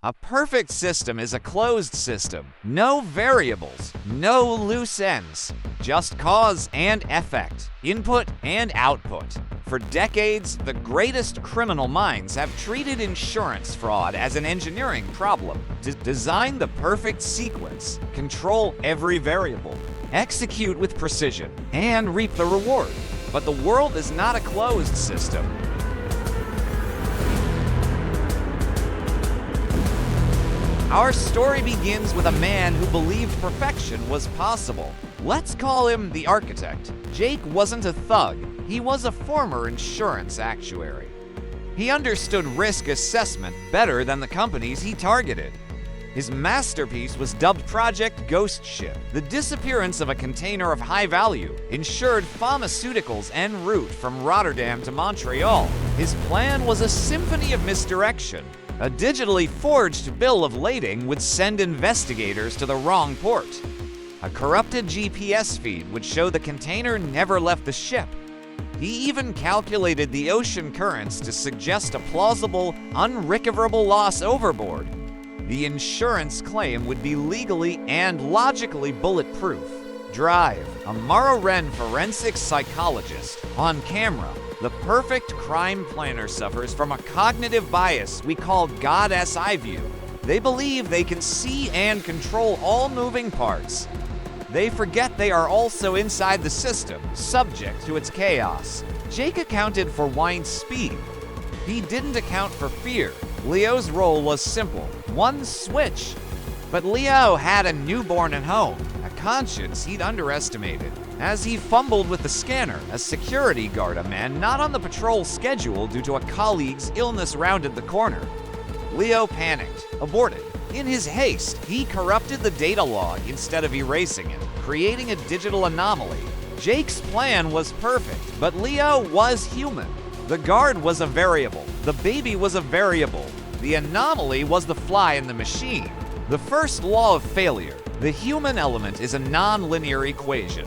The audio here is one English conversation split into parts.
A perfect system is a closed system. No variables, no loose ends, just cause and effect, input and output. For decades, the greatest criminal minds have treated insurance fraud as an engineering problem. Design the perfect sequence, control every variable, execute with precision, and reap the reward. But the world is not a closed system. Our story begins with a man who believed perfection was possible. Let's call him the architect. Jake wasn't a thug. He was a former insurance actuary. He understood risk assessment better than the companies he targeted. His masterpiece was dubbed Project Ghost Ship. The disappearance of a container of high value insured pharmaceuticals en route from Rotterdam to Montreal. His plan was a symphony of misdirection. A digitally forged bill of lading would send investigators to the wrong port. A corrupted GPS feed would show the container never left the ship. He even calculated the ocean currents to suggest a plausible, unrecoverable loss overboard. The insurance claim would be legally and logically bulletproof. Drive, a Mara Wren forensic psychologist, on camera. The perfect crime planner suffers from a cognitive bias we call God's eye view. They believe they can see and control all moving parts. They forget they are also inside the system, subject to its chaos. Jake accounted for Wine's speed. He didn't account for fear. Leo's role was simple, one switch. But Leo had a newborn at home, a conscience he'd underestimated. As he fumbled with the scanner, a security guard, a man not on the patrol schedule due to a colleague's illness, rounded the corner. Leo panicked, aborted. In his haste, he corrupted the data log instead of erasing it, creating a digital anomaly. Jake's plan was perfect, but Leo was human. The guard was a variable. The baby was a variable. The anomaly was the fly in the machine. The first law of failure. The human element is a non-linear equation.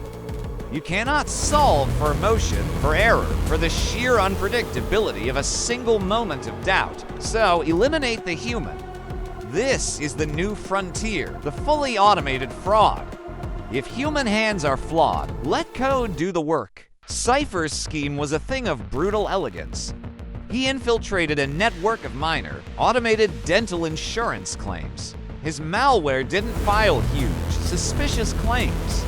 You cannot solve for emotion, for error, for the sheer unpredictability of a single moment of doubt. So eliminate the human. This is the new frontier, the fully automated fraud. If human hands are flawed, let code do the work. Cypher's scheme was a thing of brutal elegance. He infiltrated a network of minor, automated dental insurance claims. His malware didn't file huge, suspicious claims.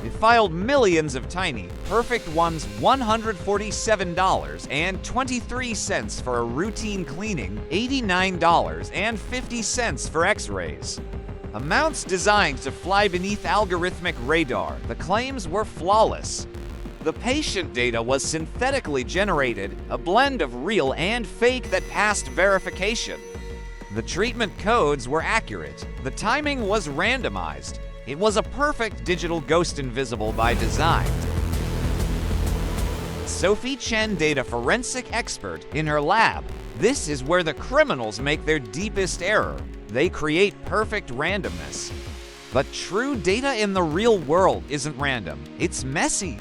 It filed millions of tiny, perfect ones, $147.23 for a routine cleaning, $89.50 for x-rays. Amounts designed to fly beneath algorithmic radar, the claims were flawless. The patient data was synthetically generated, a blend of real and fake that passed verification. The treatment codes were accurate. The timing was randomized. It was a perfect digital ghost invisible by design. Sophie Chen, data forensic expert, in her lab. This is where the criminals make their deepest error. They create perfect randomness. But true data in the real world isn't random. It's messy.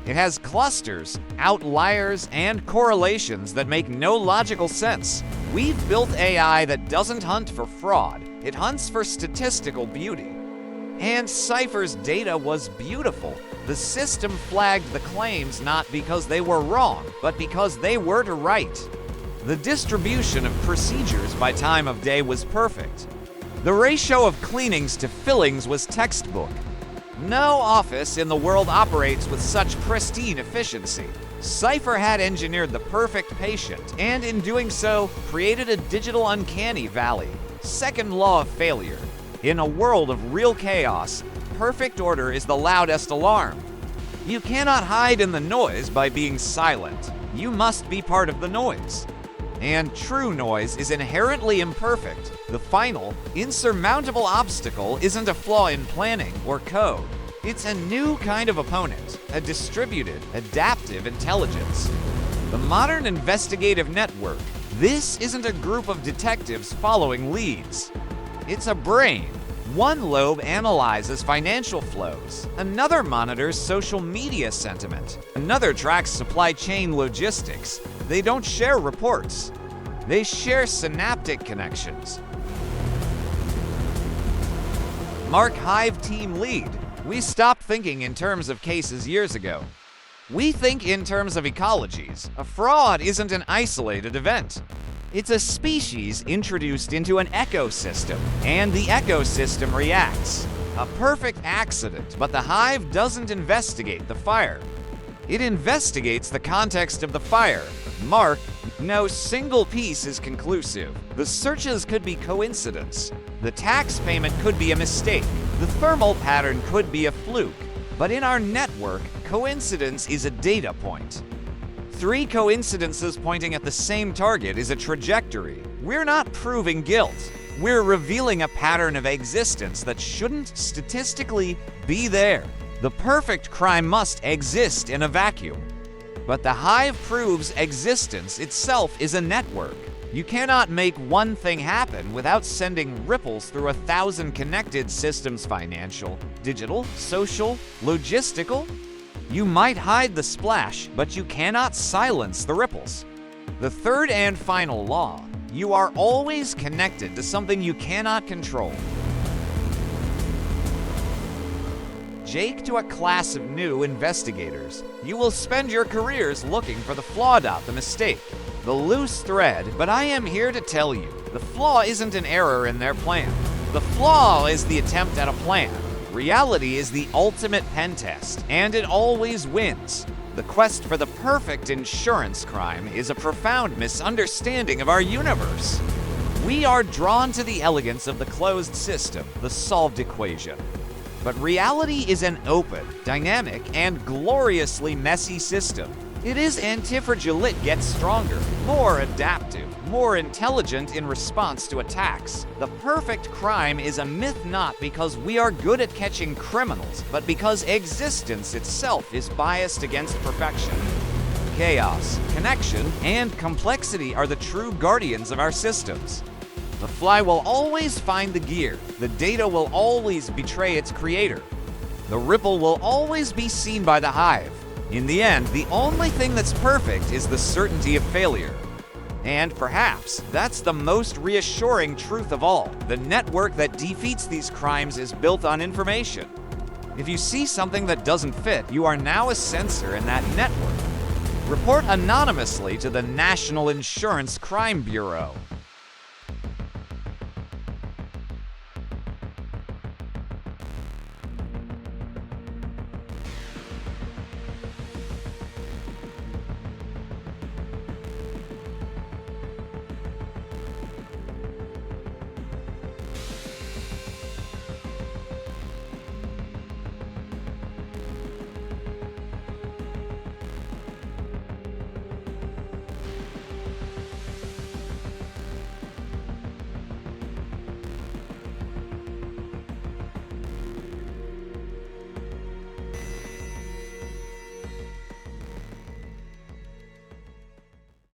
It has clusters, outliers, and correlations that make no logical sense. We've built AI that doesn't hunt for fraud. It hunts for statistical beauty. And Cypher's data was beautiful. The system flagged the claims not because they were wrong, but because they were to right. The distribution of procedures by time of day was perfect. The ratio of cleanings to fillings was textbook. No office in the world operates with such pristine efficiency. Cypher had engineered the perfect patient, and in doing so, created a digital uncanny valley. Second law of failure. In a world of real chaos, perfect order is the loudest alarm. You cannot hide in the noise by being silent. You must be part of the noise. And true noise is inherently imperfect. The final, insurmountable obstacle isn't a flaw in planning or code. It's a new kind of opponent, a distributed, adaptive intelligence. The modern investigative network. This isn't a group of detectives following leads. It's a brain. One lobe analyzes financial flows. Another monitors social media sentiment. Another tracks supply chain logistics. They don't share reports. They share synaptic connections. Mark Hive team lead. We stopped thinking in terms of cases years ago. We think in terms of ecologies. A fraud isn't an isolated event. It's a species introduced into an ecosystem, and the ecosystem reacts. A perfect accident, but the hive doesn't investigate the fire. It investigates the context of the fire. Mark, no single piece is conclusive. The searches could be coincidence. The tax payment could be a mistake. The thermal pattern could be a fluke. But in our network, coincidence is a data point. 3 coincidences pointing at the same target is a trajectory. We're not proving guilt. We're revealing a pattern of existence that shouldn't statistically be there. The perfect crime must exist in a vacuum. But the hive proves existence itself is a network. You cannot make one thing happen without sending ripples through 1,000 connected systems: financial, digital, social, logistical. You might hide the splash, but you cannot silence the ripples. The third and final law: you are always connected to something you cannot control. Jake to a class of new investigators. You will spend your careers looking for the flaw, the mistake, the loose thread, but I am here to tell you, the flaw isn't an error in their plan. The flaw is the attempt at a plan. Reality is the ultimate pen test, and it always wins. The quest for the perfect insurance crime is a profound misunderstanding of our universe. We are drawn to the elegance of the closed system, the solved equation. But reality is an open, dynamic, and gloriously messy system. It is antifragile. It gets stronger, more adaptive, more intelligent in response to attacks. The perfect crime is a myth not because we are good at catching criminals, but because existence itself is biased against perfection. Chaos, connection, and complexity are the true guardians of our systems. The fly will always find the gear. The data will always betray its creator. The ripple will always be seen by the hive. In the end, the only thing that's perfect is the certainty of failure. And perhaps that's the most reassuring truth of all. The network that defeats these crimes is built on information. If you see something that doesn't fit, you are now a sensor in that network. Report anonymously to the National Insurance Crime Bureau.